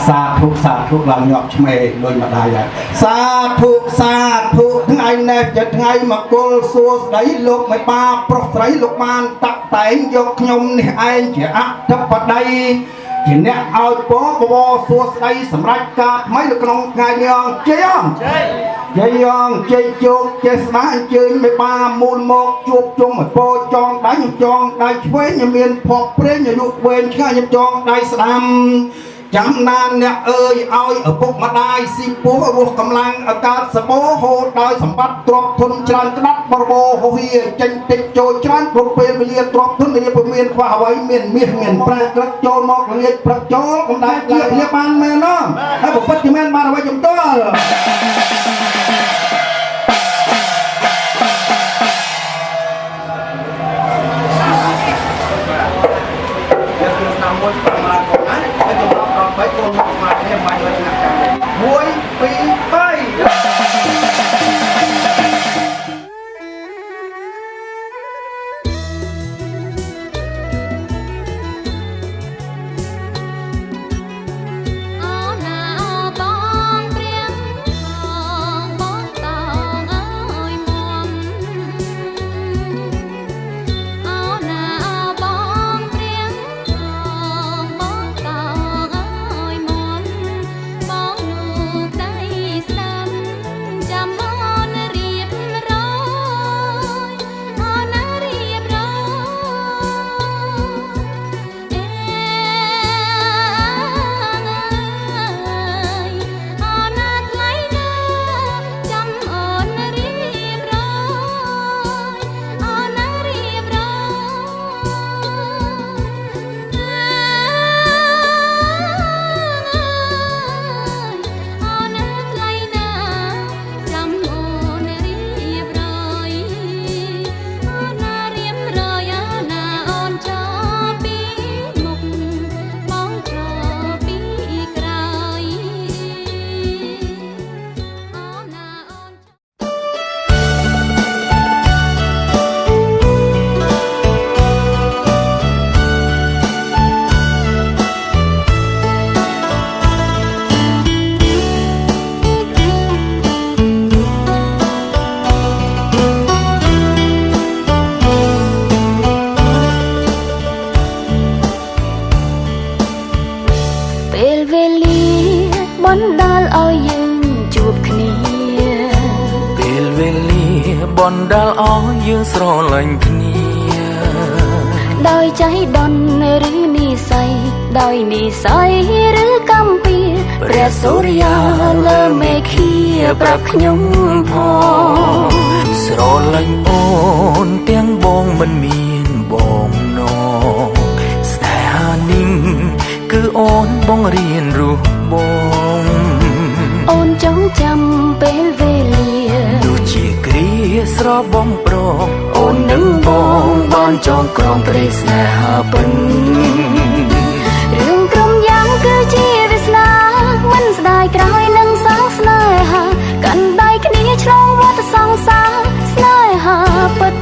สาธุเราหยอกเมย์โดยมาได้สาธุทั้งไอ้เนบจะทั้งไอ้มาโกลสัวใส่ลูกไม่ปาปลอกใส่ลูกมันตักแต่งยกยมนี่ไอ้เจ้าอัฐปไดทีนี้เอาโป๊ะบอสัวใส่สำหรับการไม่ลูกน้องไงยองเจียงเจียงเจียจุกเจสมาเจียไม่ปามูลหมกจูบจงโปจองได้จองได้ช่วยยามเมียนพอกเปรี้ยยยุเวนข้ายจองได้สนามจำนานเนี่ยเอาปุกมาได้สิปูรูกำลังอากาศสโบโหได้สัมบัติตรอกทุนจานกนัดบรโบโฮเฮียจันติโจจานปลุกเปลี่ยนเรียนตรอกทุนเรียนเมียนขวาไว้เมียนปลากระโจมอกเรียนประโจกำได้เกี่ยวเรียบานเมียนน้องให้ผมพัฒน์เมียนมาไว้จุ่มตัวมวยปีไปบอนดาลอ้อยืนสรอลังคณีได้ใจดอนหรือนิสัยได้นิสัยหรือกำปีเปรียบสุริยาเลเมขีปรับขยมพอสรอลังโอนเตียงบองมันมีนบองนอกสแต่หานิ่งคือโอนบองเรียนรู้บองโอนจงจำเป็นเวลีดูจีกรีสระบองโปรโอนนึงบองบ้านจองกรองเปรสนาหาเป็นเรื่องกรมยังคือชีวิตนามันสดายกลายนังสางสนายหากันได้คดีชลองวัดสองสาสนายหาปัด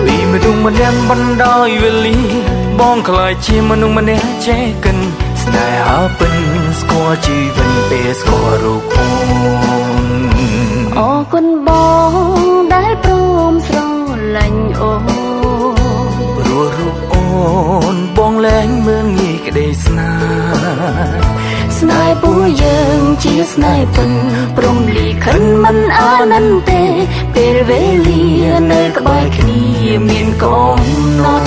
ปีมาดุงมันยังบันดายเวลีบองคลายชีมันนุงมันแน่แจกันสนายหาเป็นสกอจีวันเปสกอรูคงออคนบองได้พร้อมสรลันโอรัวรูโอนบองแรงเมืองอีกได้สนายผู้ยังชีสนายเป็นปรมลีขันมันอานันเตเปรเวลีเนกบายคณีเมียนกองนอน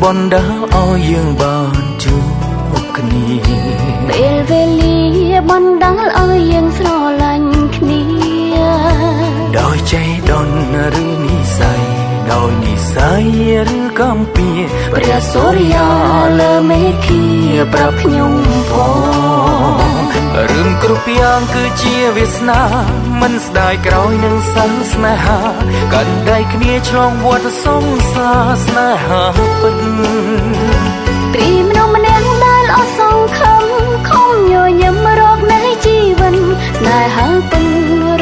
บอนดาเอายังบานจูบคณีเบลเวลีบอนดาเอายังสรอลันคณีดอยใจดอนหรือนิสัยดอยนิสัยหรือกำปีเปรียสุริยาเลเมขีปรับยมพอ រឿងគ្រប់យ៉ាងគឺជាវាសនាមិនស្ដាយក្រោយនឹងសិលស្នេហាកាន់ដៃគ្នាឆ្លងវដ្តសង្សារស្នេហាពិតព្រីមនុស្សម្នាក់ដែលអស់សង្ឃឹមខំញញឹមរកនៃជីវិតស្នេហាពិត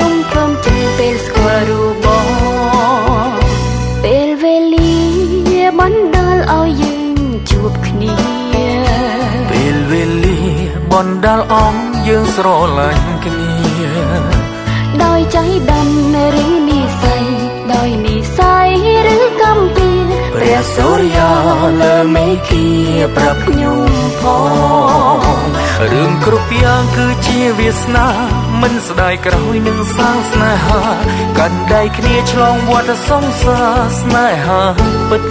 រំភើបជាពេលស្គាល់រូបបងពេលវេលាបណ្ដាលឲ្យយើងជួបគ្នាពេលវេលាបណ្ដាលឲ្យយើងស្រឡាញ់គ្នាដោយใจដណ្ឬនិស័យដោយនិស័យឬកម្មពីព្រះសូរិយាលើមេឃាប្រាប់ខ្ញុំផងរឿងគ្រប់យ៉ាងគឺជាវាសនាមិនស្ដាយក្រោយនឹងសាស្នេហាកាន់ដៃគ្នាឆ្លងវដ្តសង្សារស្នេហាពិត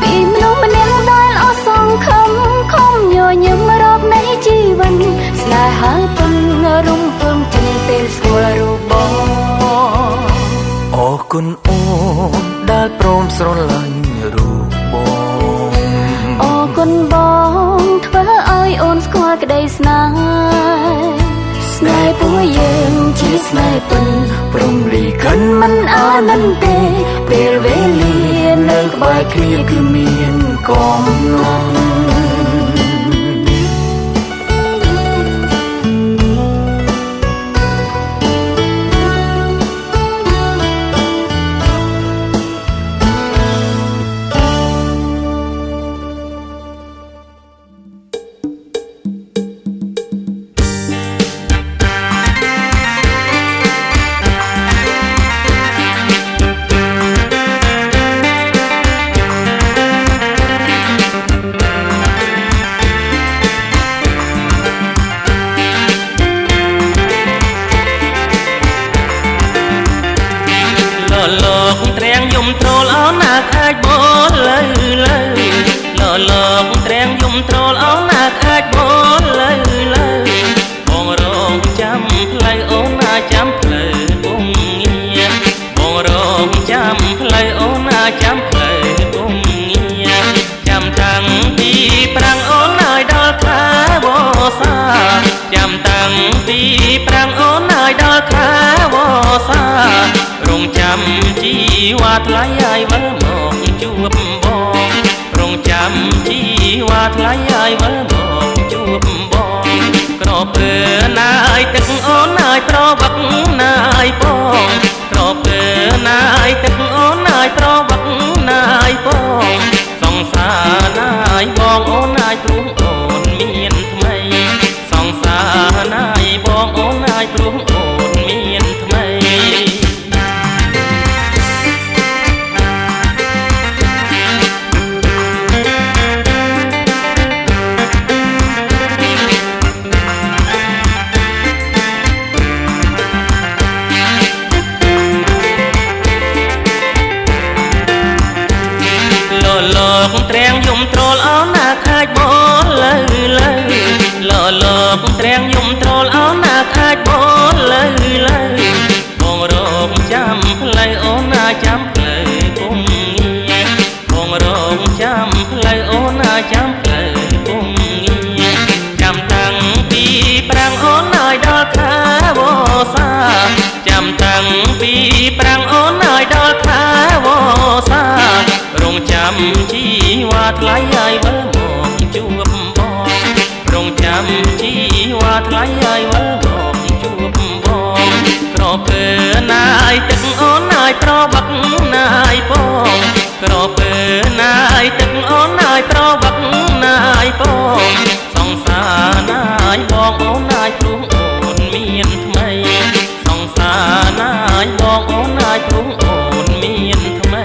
ពីមនុស្សម្នាក់ដែលអស់សង្ឃឹមខំញញឹមរកនៃជីវិតស្នេហាពិតរំភើបជាពេលស្គាល់រូបបងអរគុណអូនដែលព្រមស្រឡាញ់រូបបងអរគុណបងធ្វើឲ្យអូនស្គាល់ក្តីស្នេហ៍ស្នេហ៍ពួកយើងជាស្នេហ៍ពិតព្រមលីខិនមិនអាណិនទេពេលវេលានៅក្បែរគ្នាគឺមានកំណត់លោកត្រៀងយំត្រលអោណាខាច់បលលើលើលោកត្រៀងយំត្រលអោណាខាច់បលលើលើបងរងចាំផ្លូវអូនណាចាំផ្លូវបងងាបងរងចាំផ្លូវអូនណាចាំផ្លូវបងងាចាំតាំងពីប្រាំងអូនឲ្យដល់ខែវស្សាចាំតាំងពីប្រាំងអូនឲ្យដល់ខែវស្សារងចាំជីវ៉ាថ្លៃឲ្យវិលមកជួបបងរងចាំជីវ៉ាថ្លៃឲ្យវិលមកជួបបងក្រពើណាយទឹកអូនណាយប្រវឹកណាយបងក្រពើណាយទឹកអូនណាយប្រវឹកណាយបងសង្សារណាយបងអូនណាយព្រមអូនមានថ្មីសង្សារណាយបងអូនណាយព្រមអូនមានថ្មីលោកត្រៀងយំត្រលអោណាខាច់បលលើលើលោកត្រៀងយំត្រលអោណាខាច់បលលើលើបងរងចាំផ្លូវអូនណាចាំផ្លូវគុំងាបងរងចាំផ្លូវអូនណាចាំផ្លូវគុំងាចាំតាំងពីប្រាំងអូនឲ្យដល់ខែវស្សាចាំតាំងពីប្រាំងអូនឲ្យដល់ខែវស្សារងចាំជីវ៉ាថ្លៃឲ្យវិលមកជួបបងរងចាំជីវ៉ាថ្លៃឲ្យវិលមកជួបបងក្រពើណាយទឹកអូនណាយប្រវឹកណាយបងក្រពើណាយទឹកអូនណាយប្រវឹកណាយបងសង្សារណាយបងអូនណាយព្រមអូនមានថ្មីសង្សារណាយបងអូនណាយព្រមអូនមានថ្មី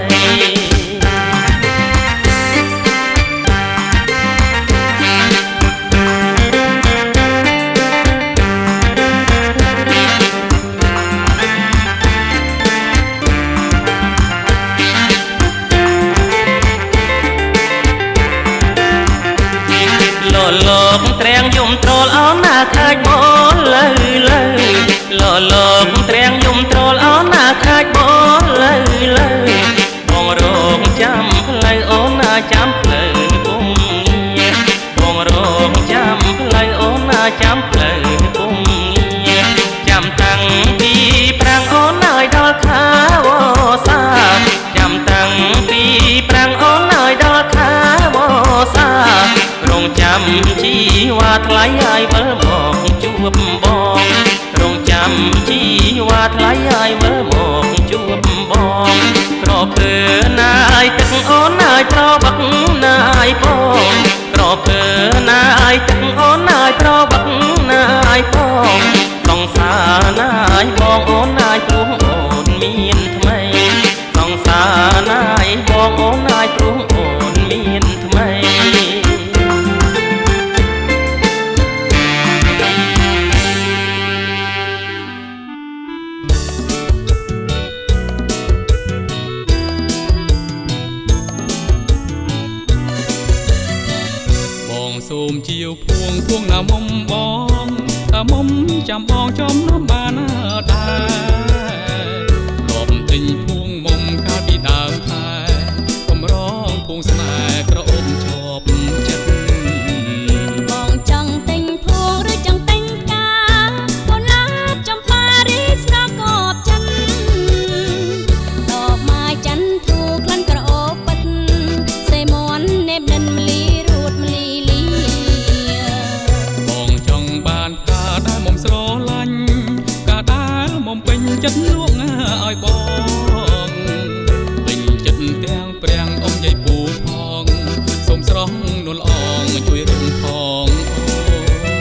លោកត្រៀងយំត្រលអោណាខាច់បលលើលើលោកត្រៀងយំត្រលអោណាខាច់បលលើលើបងរងចាំផ្លូវអូនណាចាំផ្លូវគុំងាបងរងចាំផ្លូវអូនណាចាំផ្លូ ចាំជីវ៉ាថ្លៃឲ្យវិលមកជួបបងរងចាំជីវ៉ាថ្លៃឲ្យវិលមកជួបបងក្របធ្វើណាយទឹកអូនណាយប្របាក់ណាយបងក្របធ្វើណាយទឹកអូនណាយប្របាក់ណាយបងសង្សារណាយបងអូនណាយព្រោះអូនមានថ្មីសង្សារណាយបងអូនណាយព្រោះអូនមានថ្មីសូមជាវភួងភួងណាមុំបងតាមុំចាំបងចំណាំបានដែររំទិញភួងមុំកាលពីដើមខែកំរងភួងស្នេហ៍ក្រអូបជាប់ចិត្តបងចង់ទិញភួងឬចង់ទិញផ្កាកូនឡាចំប៉ារីស្រកបចិនតបមកច័ន្ទធូក្លិនក្រអូបពិតសេមន់នេបនិនមលីរួតម្លីបានការដែលមុំស្រឡាញ់ការដែលមុំពេញចិត្តលួងឲ្យបងពេញចិត្តទាំងព្រាំងអ៊ំយាយពូផងសូមស្រស់នួនអងជួយរឹងផង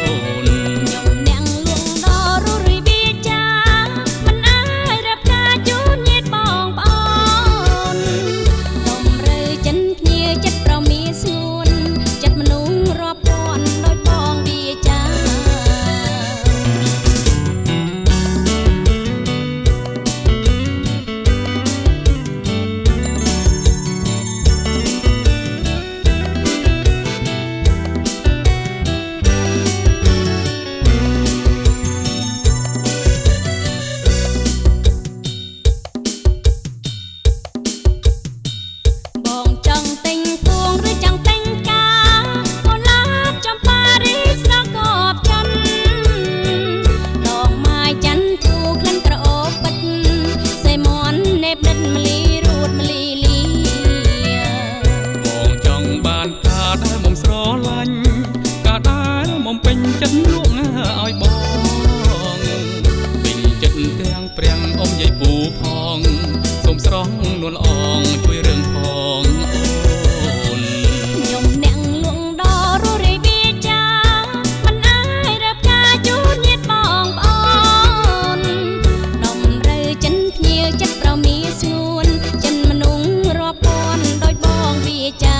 អូនខ្ញុំអ្នកលួងដល់រួរីវាចាមិនអាចរាប់ការជូនញាតិបងប្អូនតម្រូវចិនគ្នាចិត្តប្រមីស្ងួនចិត្តមនុស្សរាប់ពាន់ដោយបងវាចាចិត្តលួងឲ្យបងពេញចិត្តទាំងព្រាំងអ៊ំយាយពូផងសូមស្រស់នួនអងជួយរឿងផងអូនខ្ញុំអ្នកលួងដល់រួរីវាចាមិនអាចរាប់ការជូនញាតិបងប្អូនតម្រូវចិនភ្ញៀវចិត្តប្រមីស្ងួនចិនមនុស្សរាប់ពាន់ដោយបងវាចា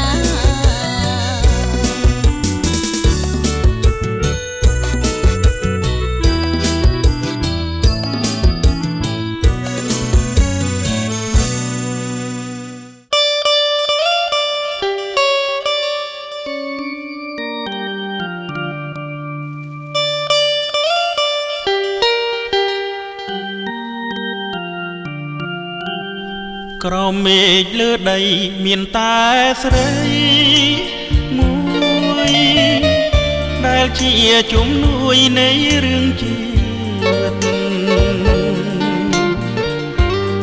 ក្រោមមេឃលើដីមានតែស្រីមួយដែលជាជំនួយនៃរឿងជីវិត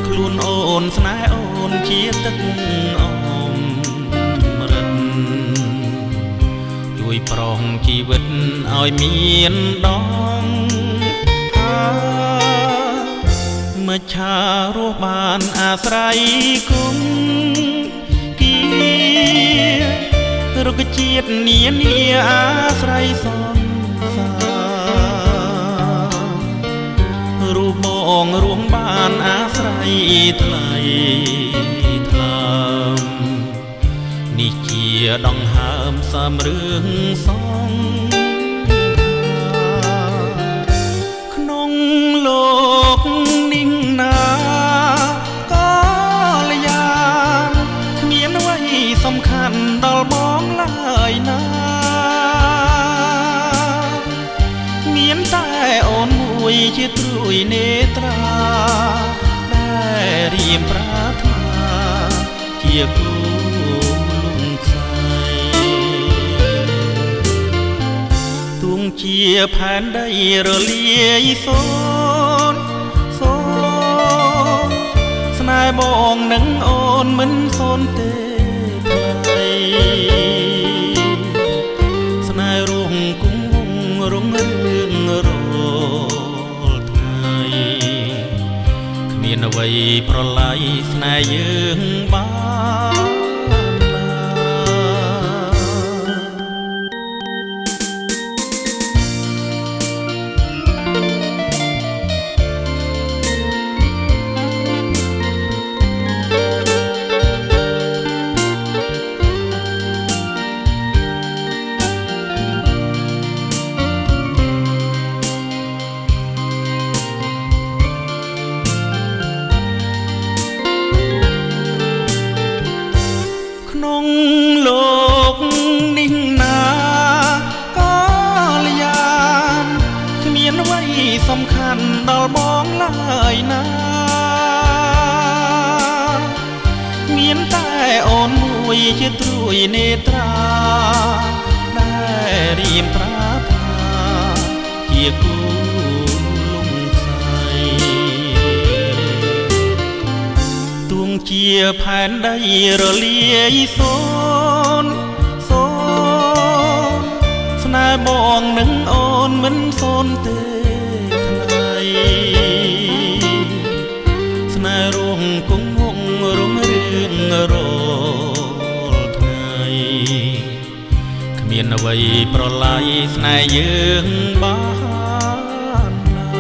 ខ្លួនអូនស្នេហ៍អូនជាទឹកអមរិតជួយប្រងជីវិតឲ្យមានដងមច្ឆารស់បានអាស្រ័យគុំគៀរុក្ខជាតិនានាអាស្រ័យសំសារូបបងរួមបានអាស្រ័យថ្លៃថ្លើមនេះជាដង្ហើមសំរឿងសងក្នុងលោកនេះណាក៏ល្យានគ្មានអ្វីសំខាន់ដល់បងឡើយណាមានតែអូនមួយជាត្រួយនេត្រាដែលរៀមប្រាថ្នាជាគូលំខ្សែទួងជាផែនដីរលាយសូនស្នេហ៍បងនឹងអូនមិនសូនទេថ្លៃស្នេហ អ្វីប្រឡាយស្នេហ៍យើងបានក្នុងលោកនេះណាកាលយានគ្មានអ្វីសំខាន់ដល់បងឡើយណាមានតែអូនមួយជាត្រួយនេត្រាដែលរៀមប្រាថ្នាជាគូលំស្័យទួងជាផែនដីរលាយសូនស្នេហ៍បងនឹងអូនមិនសូនទេថ្ងៃស្នេហ៍រួងគង់ហងរងរឿងរាល់ថ្ងៃគ្មានអ្វីប្រឡាយស្នេហ៍យើងបានណា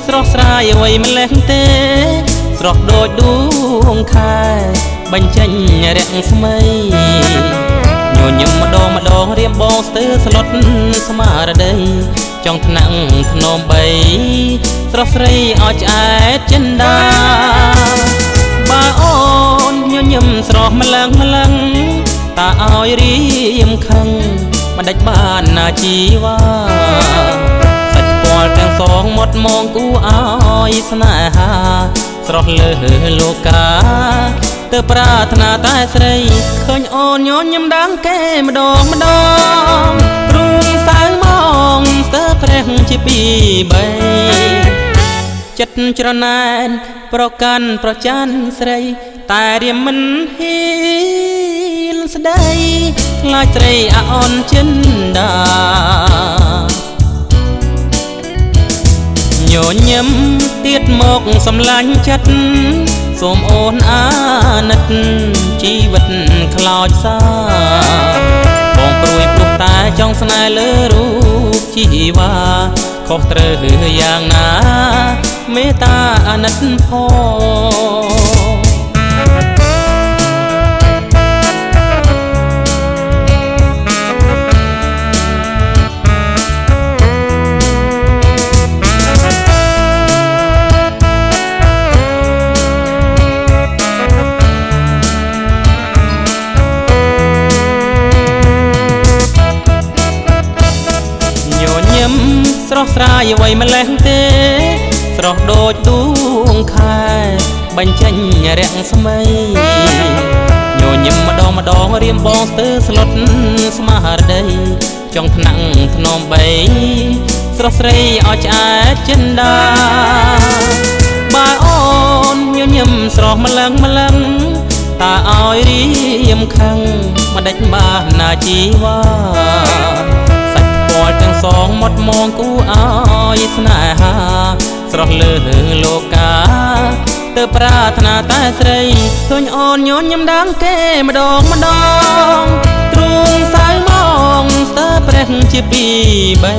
ស្រស់ស្រាយអ្វីម្លេះទេស្រស់ដូចដួងខែ បញ្ចេញរាំងស្មៃញញឹមម្ដងរៀមបងស្ទើរស្លុតស្មារតីចង់ថ្នាក់ធ្នមបីស្រស់ស្រីឲ្យឆ្អែតចិនដាបើអូនញញឹមស្រស់ម្លឹងតើឲ្យរៀមខឹងមិនដេចបានណាជីវ៉ាសាច់ពាល់ទាំងសងមាត់មងគូឲ្យស្នេហាស្រស់លើលោកាទៅប្រាថ្នាតែស្រីឃើញអូនញញឹមដាំគេម្ដងរូងសៅមកស្ទើរព្រះជាពីបីចិត្តច្រណែនប្រកាន់ប្រច័នស្រីតែរៀមមិនហ៊ានស្ដីខ្លាចស្រីអាអូនចិនដាញញឹមទៀតមកសំឡាញ់ចិត្តសូមអូនអាណិតជីវិតខ្លោចសាបងព្រួយព្រោះតែចង់ស្នេហ៍លើរូបជីវ៉ាខុសត្រូវយ៉ាងណាមេត្តាអាណិតផងស្រស់ស្រាយអ្វីម្លេះទេស្រស់ដូចដួងខែបញ្ចេញរាំងស្មៃញញឹមម្ដងរៀមបងស្ទើរស្លុតស្មារតីចង់ថ្នាក់ធ្នមបីស្រស់ស្រីឲ្យឆ្អែតចិនដាបើអូនញញឹមស្រស់ម្លឹងតើឲ្យរៀមខឹងមិនដេចបានណាជីវ៉ាទាំងសងមាត់មងគូឲ្យស្នេហាស្រស់លើលោកាទៅប្រាថ្នាតែស្រីឃើញអូនញញឹមដាំគេម្ដងទ្រូងសៅមកស្ទើរព្រះជាពីបី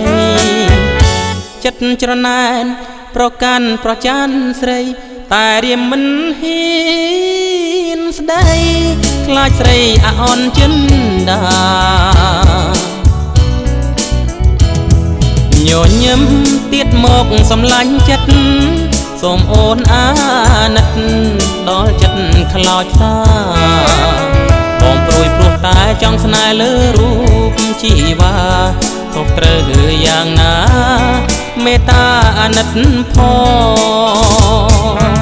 ចិត្តច្រណែនប្រកាន់ប្រច័នស្រីតែរៀមមិនហ៊ានស្ដីខ្លាចស្រីអាអូនចិនដាញញឹមទៀតមកសំឡាញ់ចិត្តសូមអូនអាណិតដល់ចិត្តខ្លោចសាបងព្រួយព្រោះតែចង់ស្នេហ៍លើរូបជីវ៉ាខុសត្រូវយ៉ាងណាមេត្តាអាណិតផង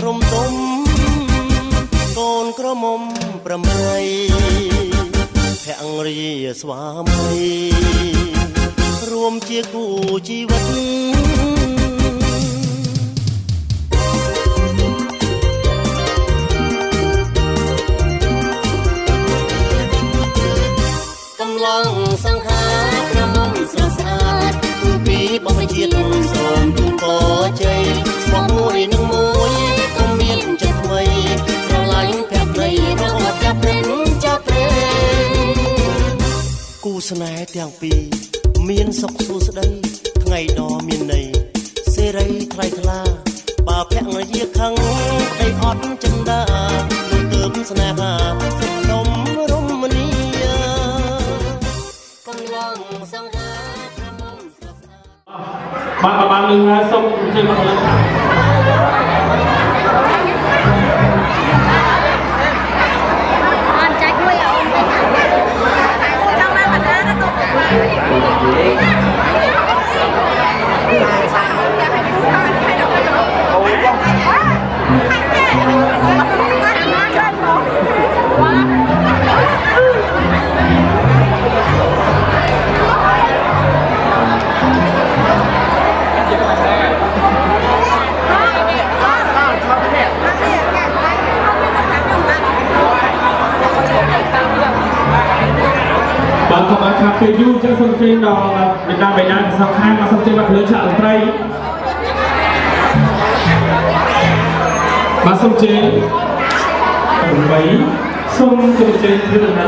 រំទុំកូនក្រមុំប្រមៃភរិយាស្វាមីរួមជាគូជីវិតកំឡុងសង្ខារក្រមុំស្រស់ស្អាតគូពីបងជាតិសូមជូនពរជ័យស្មោះមួយនឹងមួយក៏មានចិត្តថ្មីស្រឡាញ់ភក្តីរកចាប់ព្រឹងចាប់ព្រឹងគូស្នេហ៍ទាំងពីរមានសុខសួស្តីថ្ងៃដ៏មានន័យសេរីថ្លៃថ្លាបើភរិយាខឹងអីអត់ចិនដានឹងទើបស្នេហាសុខដុំរមនីកំឡុងសង្ហាក្រមុំស្រស់ស្អាតបានលឺហើយសូមជើងមកលើខាង ពេលយូរចឹងសូមជើញដល់មេដាបេដាសងខាងមកសូមជើញមកលើឆាកតន្ត្រីបាទសូមជើញ8សូមជើញព្រឹកណា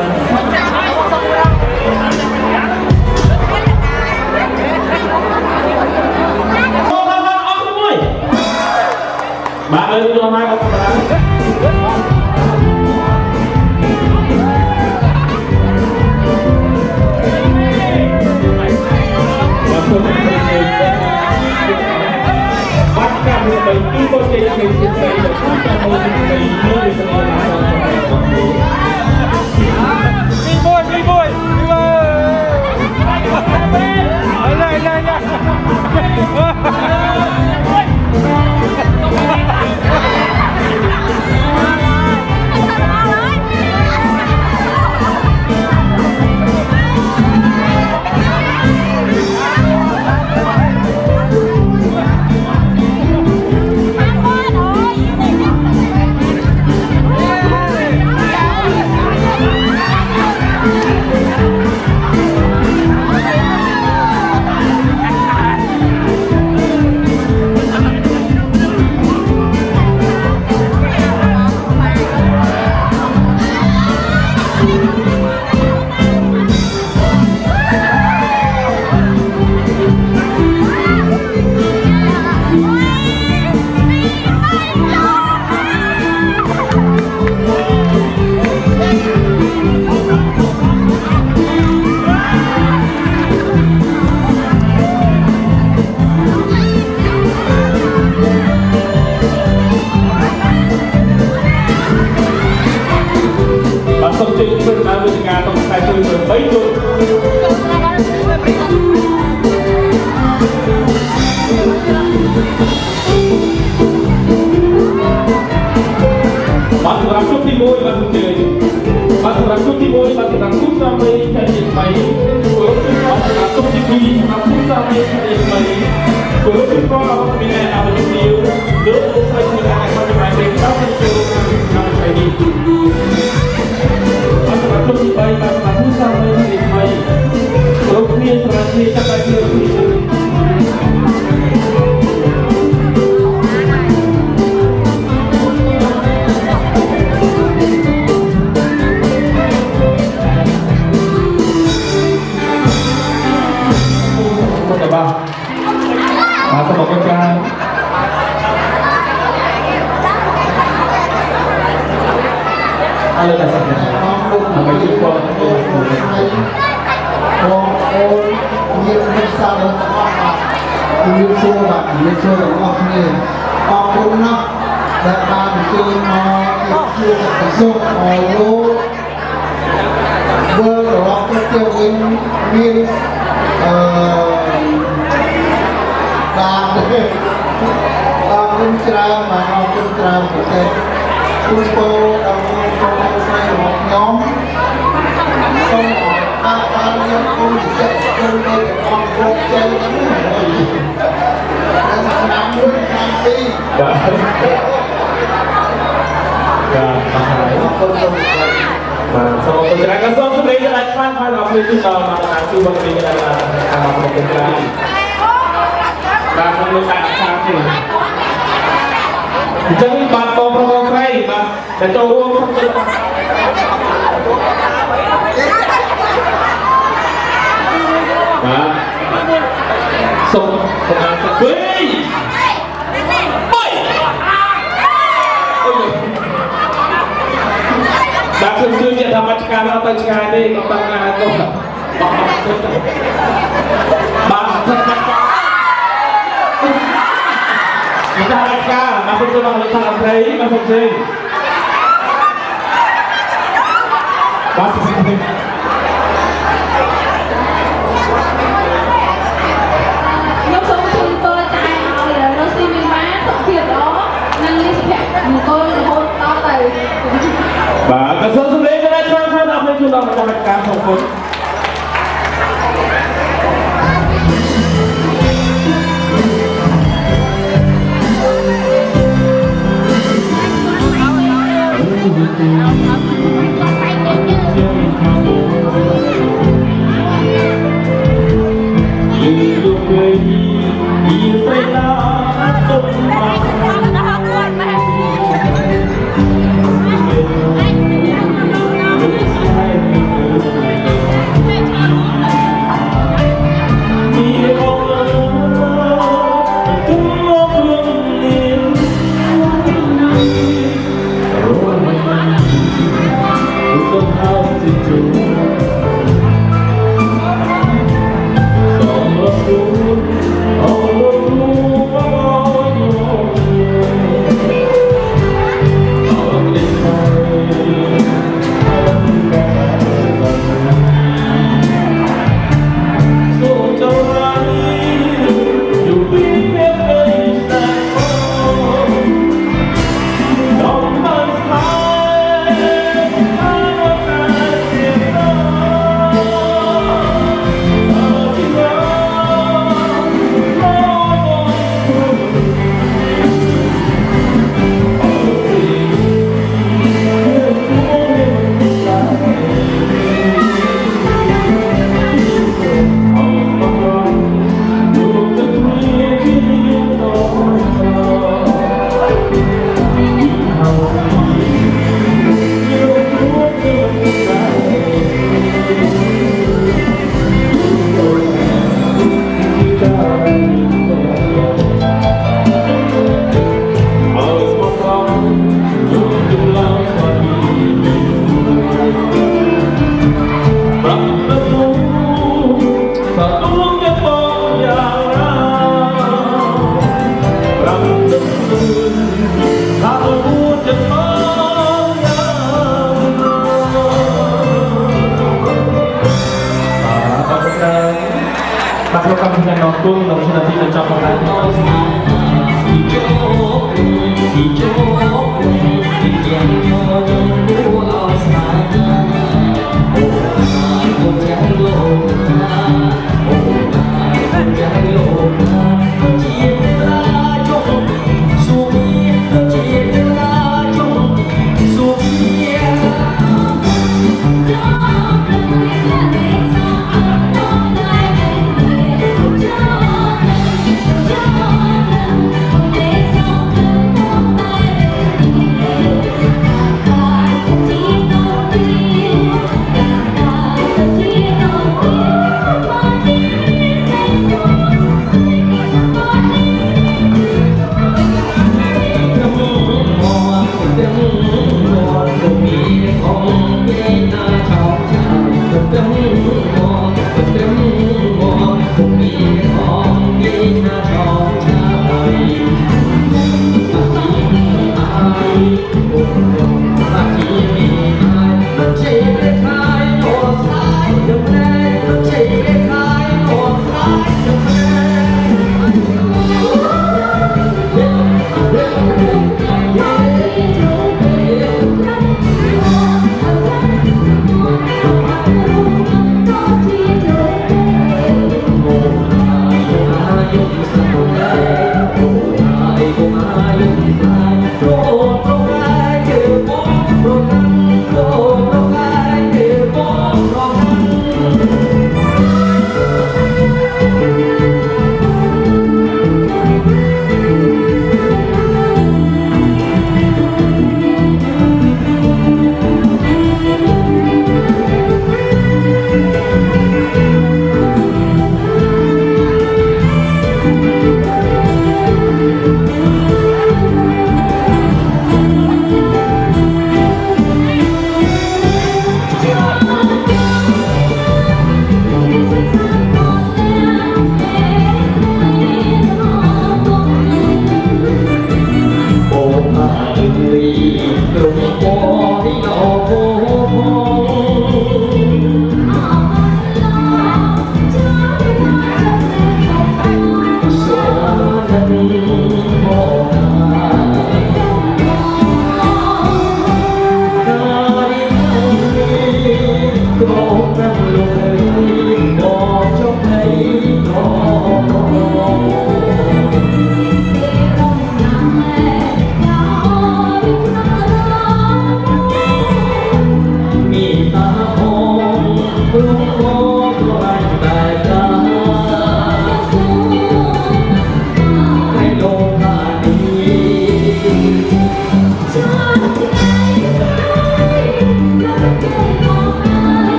បាទលើយកមកអត់ប្រហែលបាត់កាប់លើបីពីបូជិះពីសិស្សទៅតាមមកពីលើទៅតាម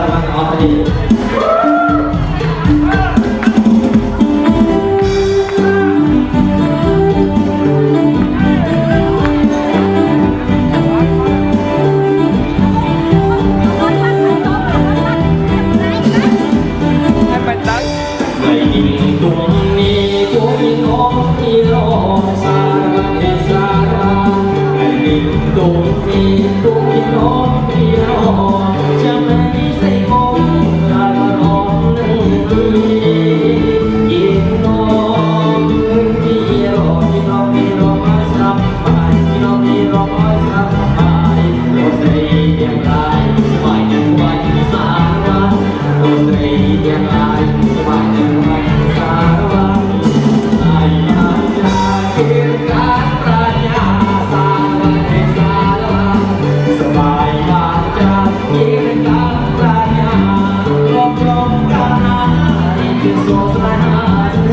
អ Hãy subscribe cho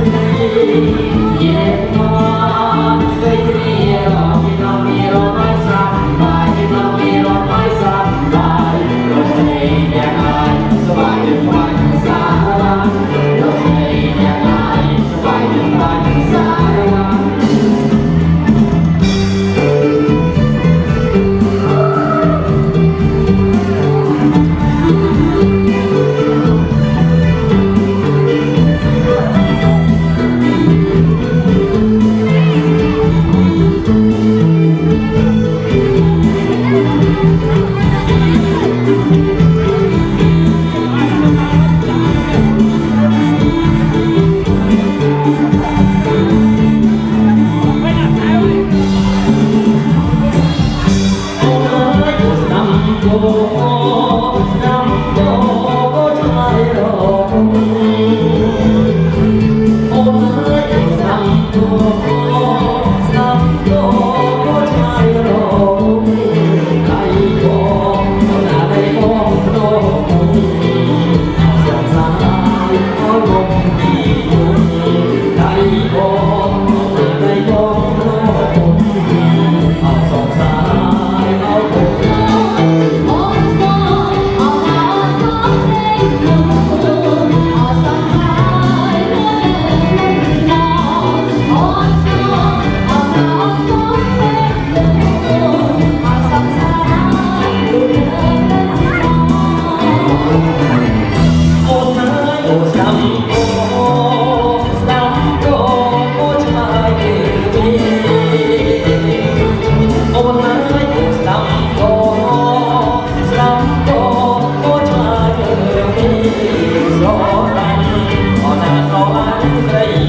kênh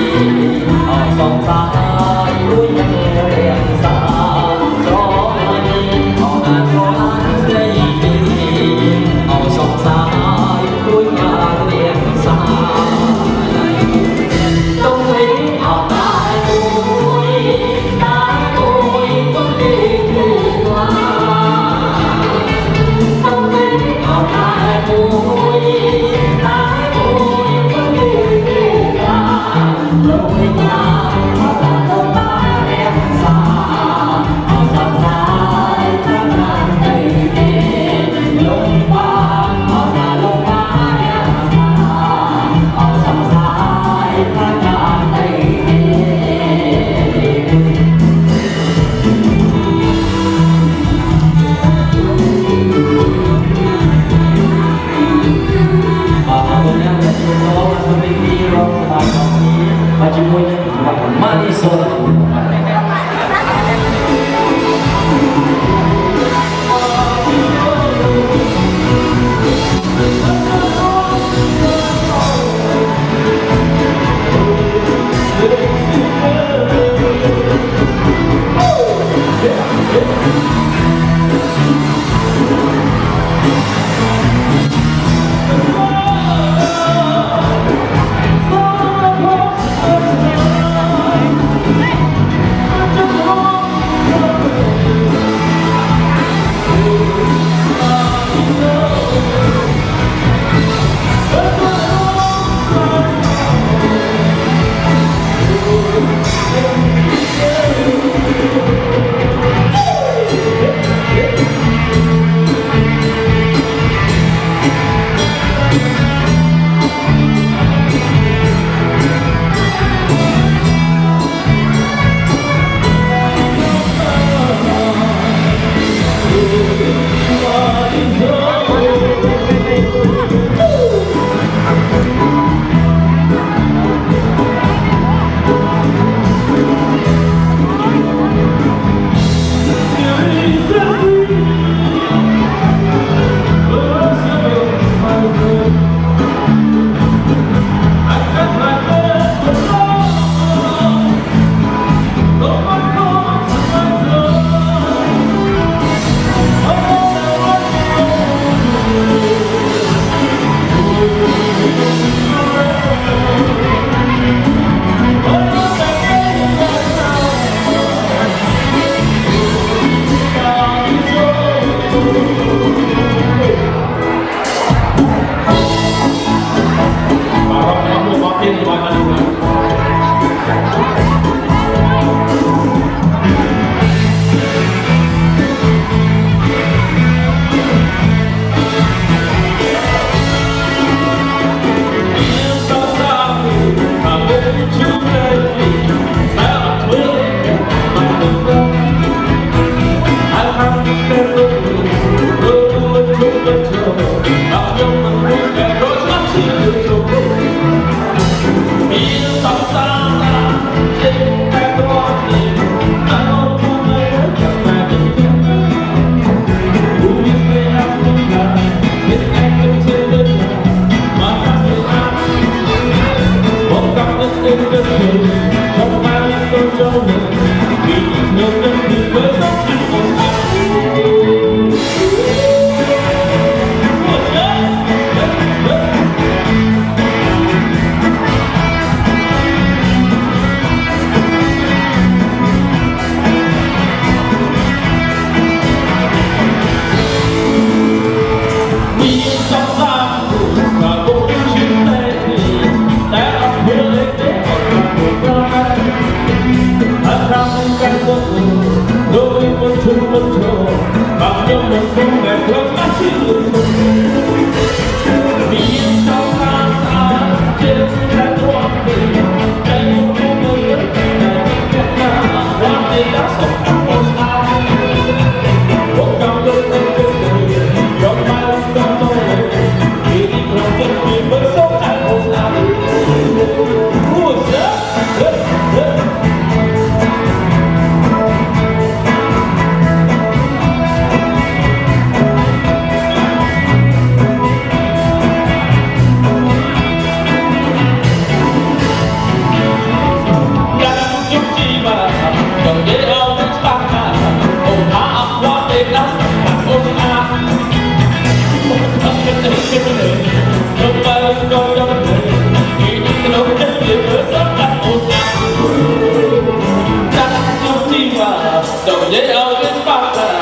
Ghiền Mì Gõ để không bỏ lỡ Hãy subscribe cho kênh Ghiền Mì Gõ để không bỏ lỡ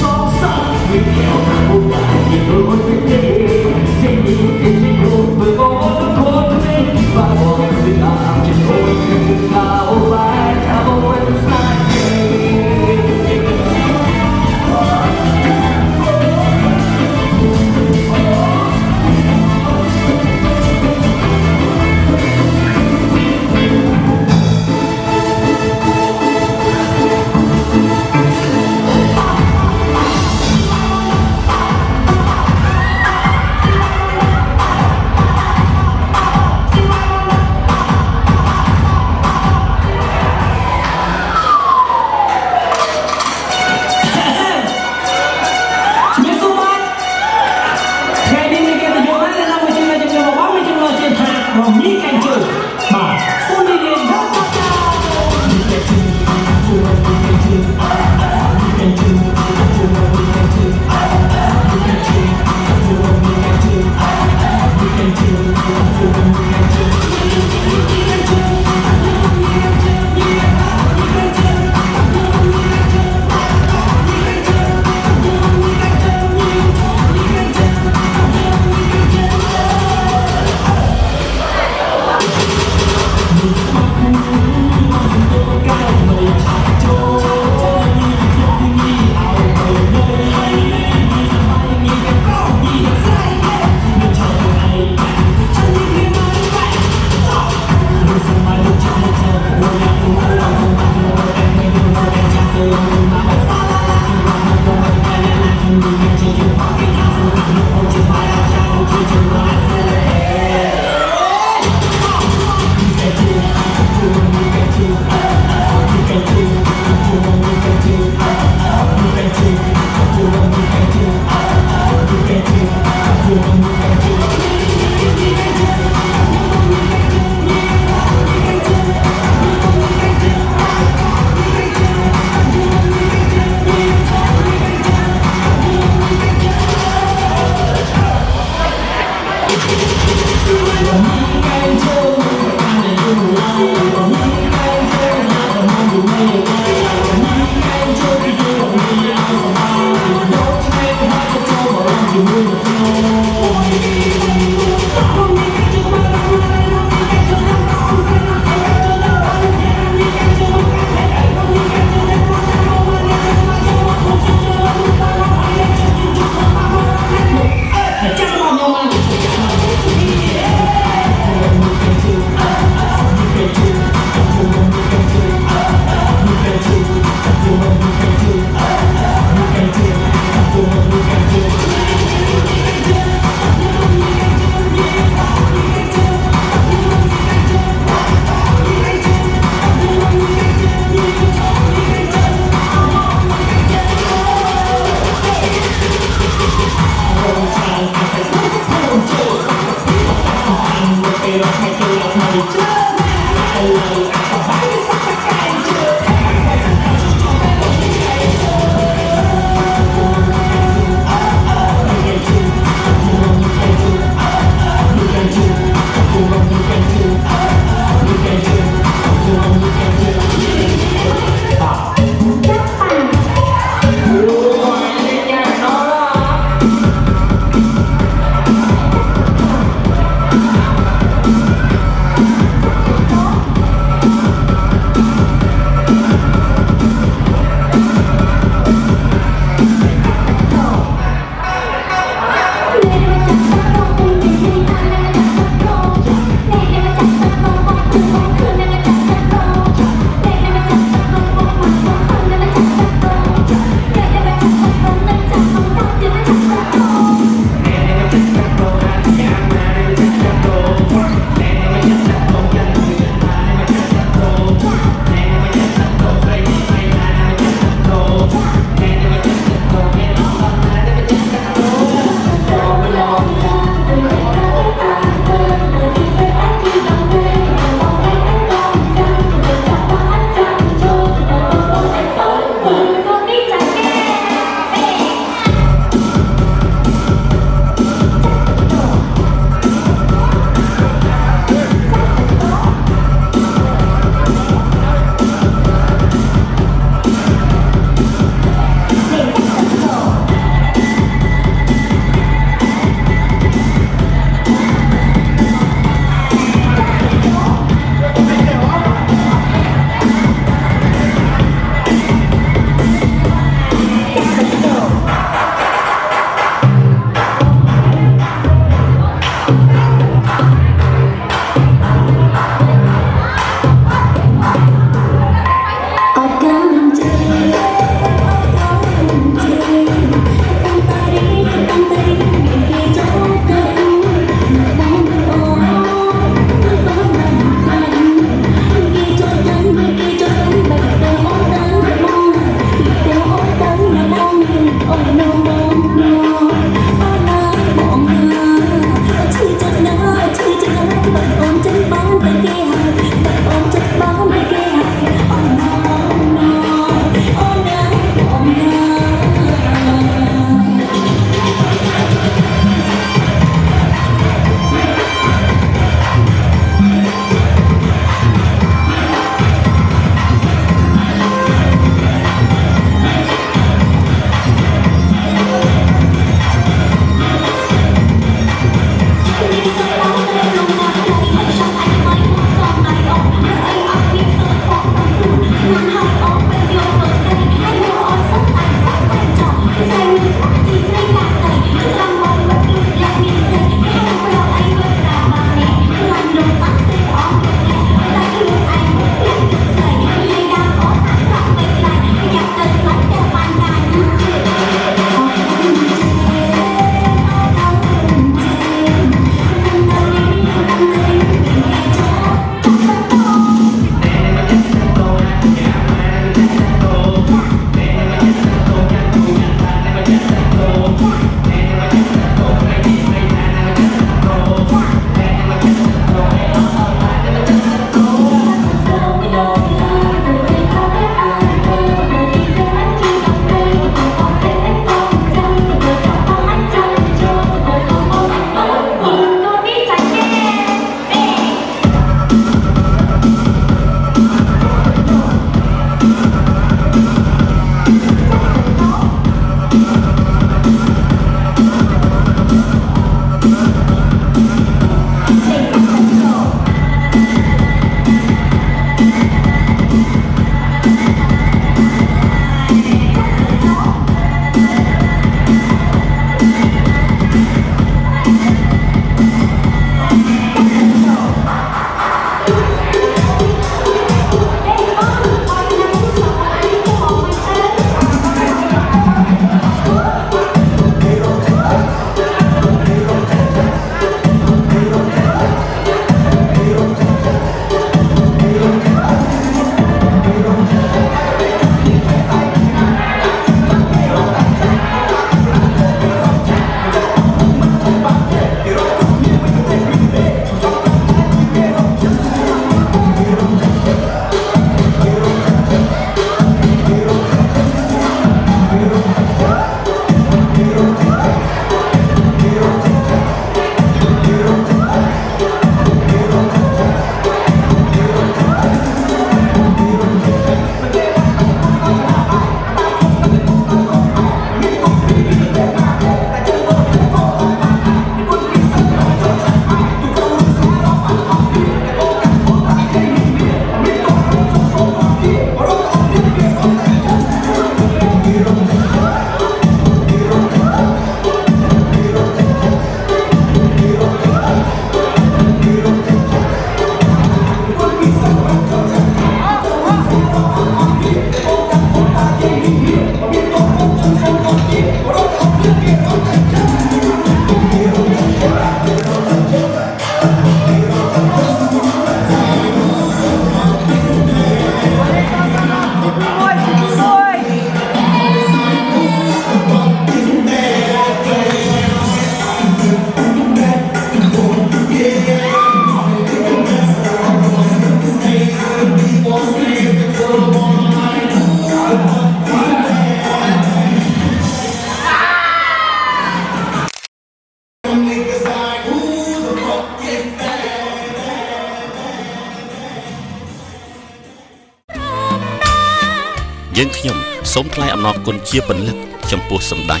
យើងខ្ញុំសូមថ្លែងអំណរគុណជាពន្លឹកចំពោះសម្ដេច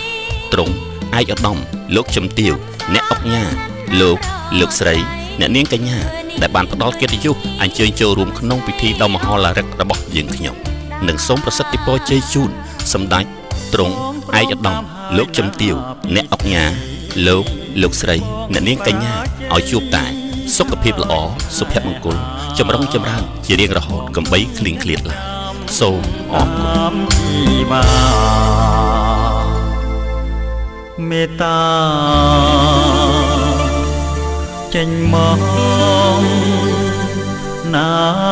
ទ្រង់ឯកឧត្តមលោកជំទាវអ្នកអុកញ៉ាលោកស្រីអ្នកនាងកញ្ញាដែលបានផ្ដល់កិត្តិយសអញ្ជើញចូលរួមក្នុងពិធីដ៏មហោឡារិករបស់យើងខ្ញុំនិងសូមប្រសិទ្ធពរជ័យជូនសម្ដេចទ្រង់ឯកឧត្តមលោកជំទាវអ្នកអុកញ៉ាលោកស្រីអ្នកនាងកញ្ញាឲ្យជួបតែសុខភាពល្អសុភមង្គលចម្រុងចម្រើនជារៀងរហូតកំបីឃ្លៀងឃ្លាតឡើយសូមអរគុណមេត្តាចេញមកណា